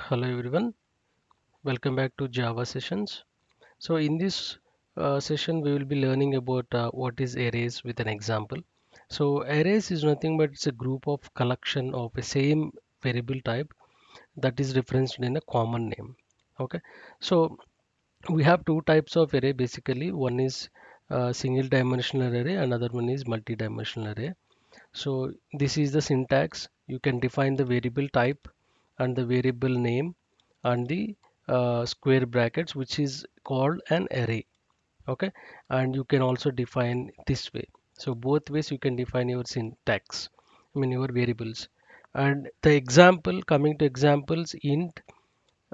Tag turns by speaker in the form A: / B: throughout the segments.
A: Hello everyone, welcome back to Java sessions. So in this session we will be learning about what is arrays with an example. So arrays is nothing but it's a group of collection of a same variable type that is referenced in a common name. Okay, so we have two types of array basically. One is single dimensional array, another one is multi-dimensional array. So this is the syntax. You can define the variable type and the variable name and the square brackets, which is called an array. Okay, and you can also define this way. So both ways you can define your syntax, I mean your variables. And the example, coming to examples, int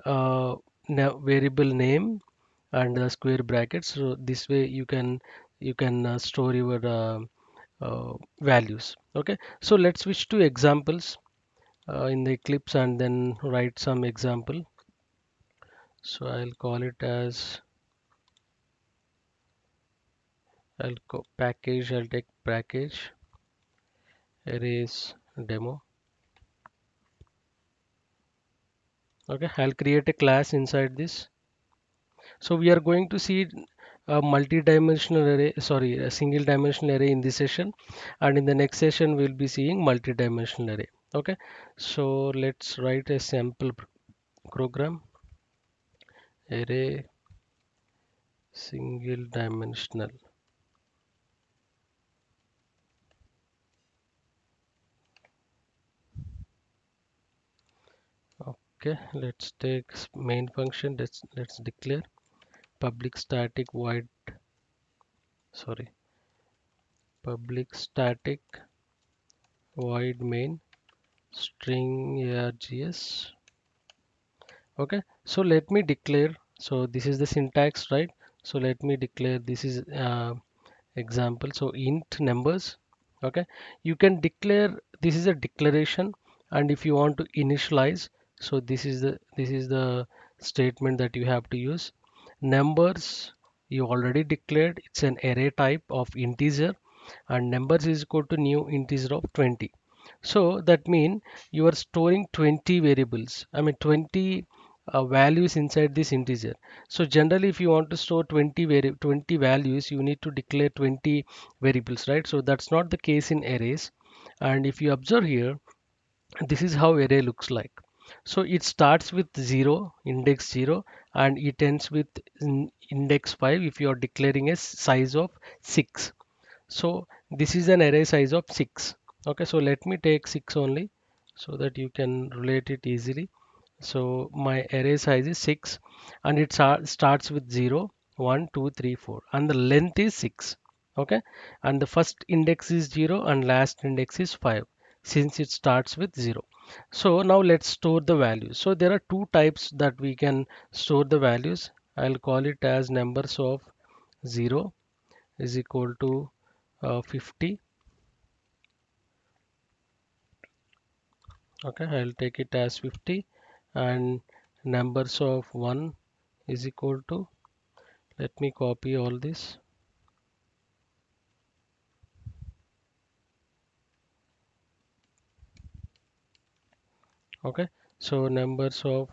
A: uh, variable name and the square brackets. So this way you can store your values. Okay, so let's switch to examples in the Eclipse and then write some example. So I'll call it as I'll take package arrays demo. Okay, I'll create a class inside this. So we are going to see a multi-dimensional array, sorry, a single dimensional array in this session, and in the next session we'll be seeing multi-dimensional array. Okay, so let's write a sample program array single dimensional. Okay, let's take main function. Let's declare public static void, sorry, public static void main string args. Okay, so let me declare. So this is the syntax, right? So let me declare this is example. So int numbers. Okay, you can declare this is a declaration, and if you want to initialize, so this is the statement that you have to use. Numbers you already declared, it's an array type of integer, and numbers is equal to new integer of 20. So that means you are storing 20 variables, I mean 20 values inside this integer. So generally if you want to store 20 values, you need to declare 20 variables, right? So that's not the case in arrays. And if you observe here, this is how array looks like. So it starts with 0, index 0, and it ends with index 5 if you are declaring a size of 6. So this is an array size of 6. Okay, so let me take 6 only so that you can relate it easily. So my array size is 6, and it starts with 0, 1, 2, 3, 4, and the length is 6. Okay, and the first index is 0 and last index is 5 since it starts with 0. So now let's store the values. So there are two types that we can store the values. I'll call it as numbers of 0 is equal to 50. Okay, I'll take it as 50, and numbers of 1 is equal to, let me copy all this. Okay, so numbers of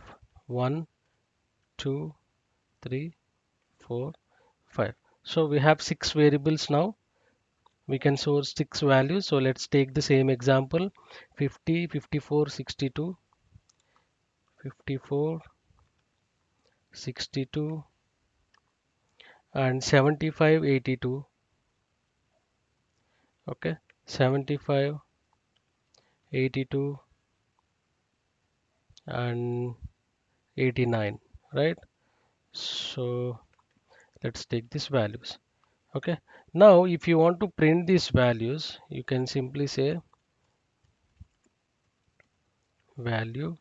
A: 1, 2, 3, 4, 5. So we have 6 variables now. We can store 6 values. So let's take the same example: 50, 54, 62, 54, 62, and 75, 82. Okay, 75, 82, and 89, right? So let's take these values. Okay, now if you want to print these values, you can simply say value.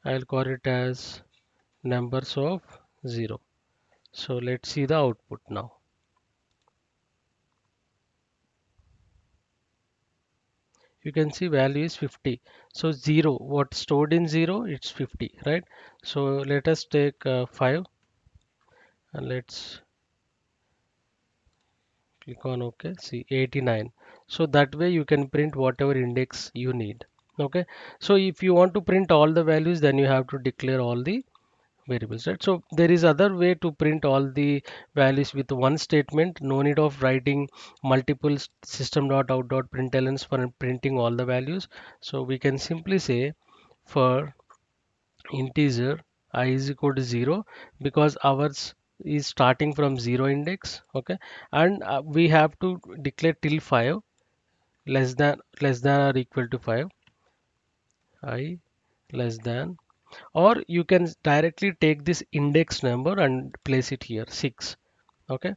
A: I'll call it as numbers of 0. So let's see the output now. You can see value is 50. So 0, what stored in 0, it's 50, right? So let us take 5, and let's click on OK. See 89. So that way you can print whatever index you need. Okay, so if you want to print all the values, then you have to declare all the variables, right? So there is other way to print all the values with one statement. No need of writing multiple system.out.printlns for printing all the values. So we can simply say for integer I is equal to 0, because ours is starting from 0 index. Okay, and we have to declare till 5, less than or equal to 5, I less than, or you can directly take this index number and place it here 6. Okay,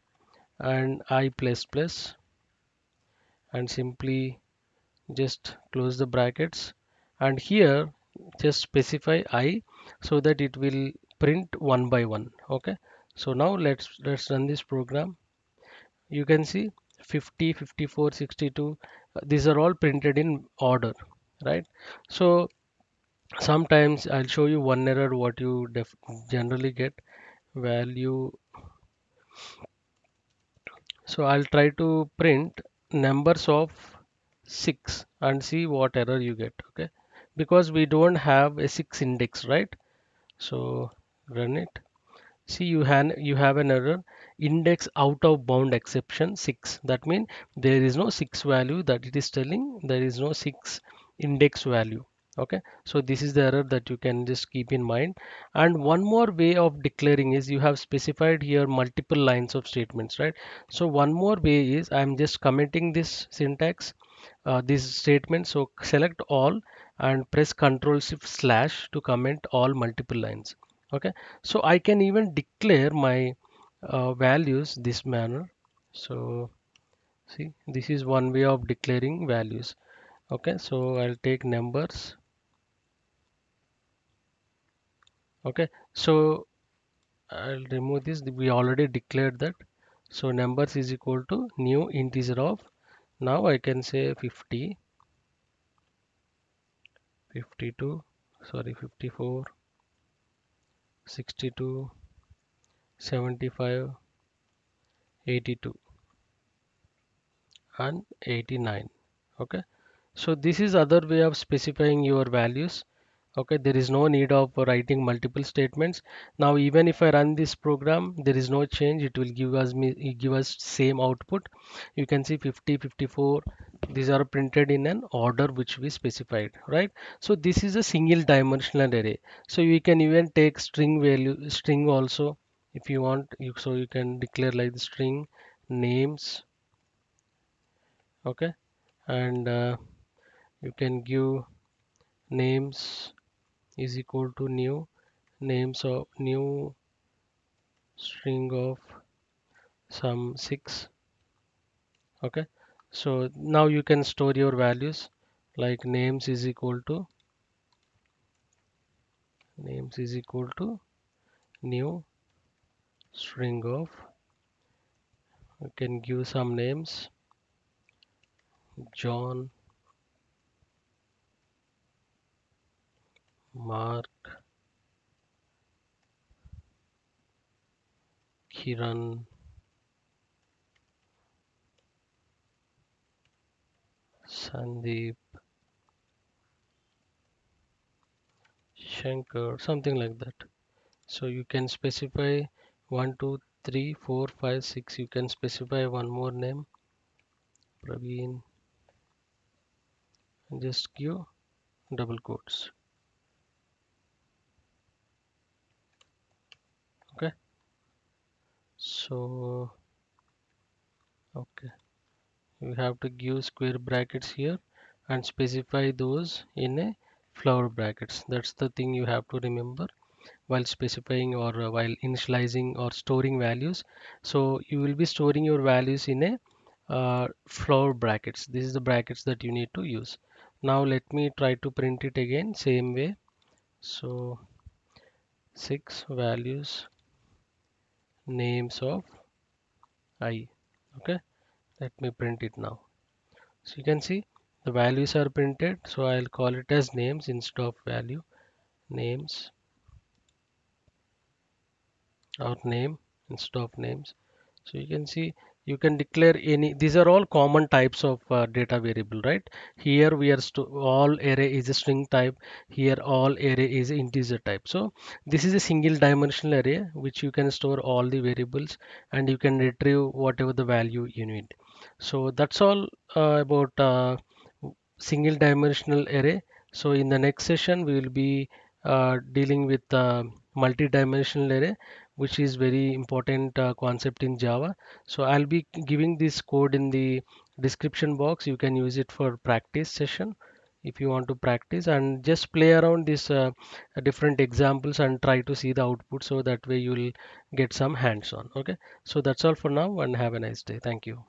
A: and I plus plus, and simply just close the brackets, and here just specify I, so that it will print one by one. Okay, so now let's run this program. You can see 50, 54, 62, these are all printed in order, right? So sometimes I'll show you one error what you generally get. Value, so I'll try to print numbers of 6 and see what error you get. Okay, because we don't have a 6 index, right? So run it. See, you have an error, index out of bound exception 6. That means there is no 6 value that it is telling. There is no 6 index value. Okay, so this is the error that you can just keep in mind. And one more way of declaring is you have specified here multiple lines of statements, right? So one more way is I'm just commenting this syntax, this statement. So select all and press Ctrl Shift slash to comment all multiple lines. Okay, so I can even declare my values this manner. So see, this is one way of declaring values. Okay, so I'll take numbers. Okay, so I'll remove this. We already declared that. So numbers is equal to new integer of, now I can say 50, 52, sorry, 54, 62, 75, 82, and 89. Okay, so this is other way of specifying your values. Okay, there is no need of writing multiple statements. Now even if I run this program, there is no change. It will give us same output. You can see 50, 54, these are printed in an order which we specified, right? So this is a single dimensional array. So you can even take string also if you want. So you can declare like the string names. Okay, and you can give names is equal to new names of new string of some 6. Okay, so now you can store your values like names is equal to new string of, you can give some names, John, Mark, Kiran, Sandeep, Shankar, something like that. So you can specify 1, 2, 3, 4, 5, 6. You can specify one more name, Praveen, and just give double quotes. Okay, so okay, you have to give square brackets here and specify those in a flower brackets. That's the thing you have to remember while specifying or while initializing or storing values. So you will be storing your values in a flower brackets. This is the brackets that you need to use. Now let me try to print it again same way. So 6 values names of I. Okay, let me print it now. So you can see the values are printed. So I'll call it as names instead of value, names, or name instead of names. So you can see You can declare any, these are all common types of data variable, right? Here we are all array is a string type, here all array is integer type. So this is a single dimensional array which you can store all the variables and you can retrieve whatever the value you need. So that's all about single dimensional array. So in the next session we will be dealing with multi-dimensional array, which is very important concept in Java. So I'll be giving this code in the description box. You can use it for practice session if you want to practice, and just play around these different examples and try to see the output, so that way you will get some hands-on. Okay, so that's all for now and have a nice day. Thank you.